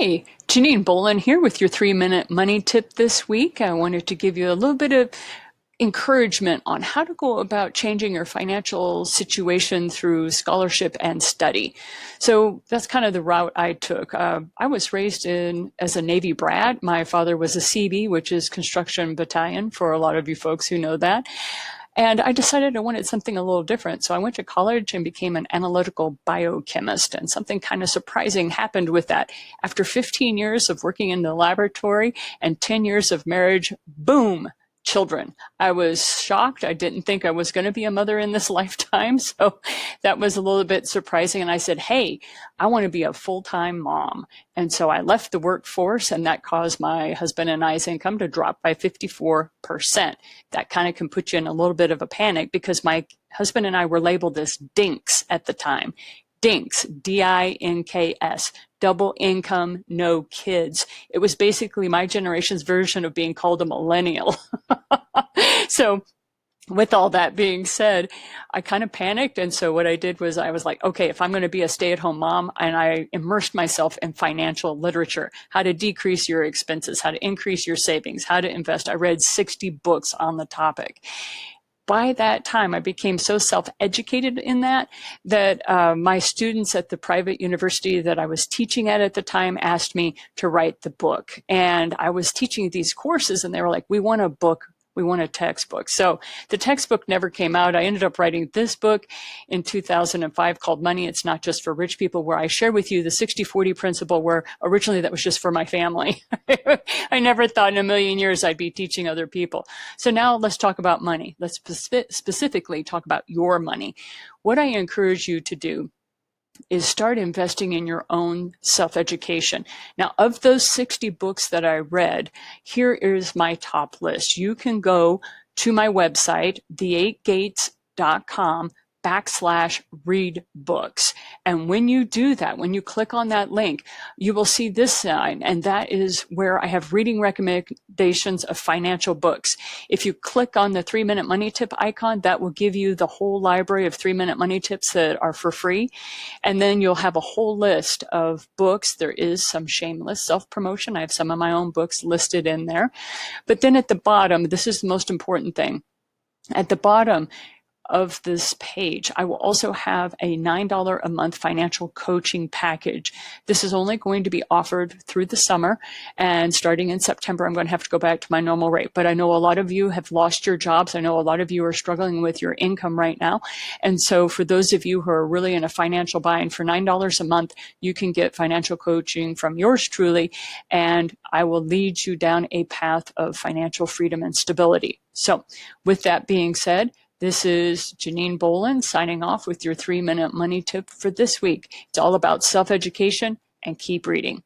Hey, Janine Bolin here with your 3 minute money tip this week. I wanted to give you a little bit of encouragement on how to go about changing your financial situation through scholarship and study. So that's kind of the route I took. I was raised in as a Navy brat. My father was a CB, which is construction battalion for a lot of you folks who know that. And I decided I wanted something a little different. So I went to college and became an analytical biochemist. And something kind of surprising happened with that. After 15 years of working in the laboratory and 10 years of marriage, boom, children. I was shocked. I didn't think I was going to be a mother in this lifetime. So that was a little bit surprising. And I said, hey, I want to be a full-time mom. And so I left the workforce, and that caused my husband and I's income to drop by 54%. That kind of can put you in a little bit of a panic because my husband and I were labeled as DINKs at the time. DINKs, DINKS, double income, no kids. It was basically my generation's version of being called a millennial. So with all that being said, I kind of panicked. And so what I did was I was like, okay, if I'm going to be a stay-at-home mom, and I immersed myself in financial literature, how to decrease your expenses, how to increase your savings, how to invest. I read 60 books on the topic. By that time, I became so self-educated in that my students at the private university that I was teaching at the time asked me to write the book. And I was teaching these courses, and they were like, we want a book. We want a textbook. So the textbook never came out. I ended up writing this book in 2005 called Money It's Not Just for Rich People, where I share with you the 60-40 principle, where originally that was just for my family. I never thought in a million years I'd be teaching other people. So now let's talk about money. Let's specifically talk about your money. What I encourage you to do is start investing in your own self-education. Now, of those 60 books that I read, here is my top list. You can go to my website, the8gates.com/read books. And when you do that, when you click on that link, you will see this sign, and that is where I have reading recommendations of financial books. If you click on the 3 minute money tip icon, that will give you the whole library of 3 minute money tips that are for free. And then you'll have a whole list of books. There is some shameless self-promotion. I have some of my own books listed in there. But then at the bottom, this is the most important thing. At the bottom of this page, I will also have a $9 a month financial coaching package. This is only going to be offered through the summer, and starting in September, I'm going to have to go back to my normal rate. But I know a lot of you have lost your jobs. I know a lot of you are struggling with your income right now. And so for those of you who are really in a financial bind, for $9 a month, you can get financial coaching from yours truly, and I will lead you down a path of financial freedom and stability. So with that being said, this is Janine Bolin signing off with your 3 minute money tip for this week. It's all about self-education, and keep reading.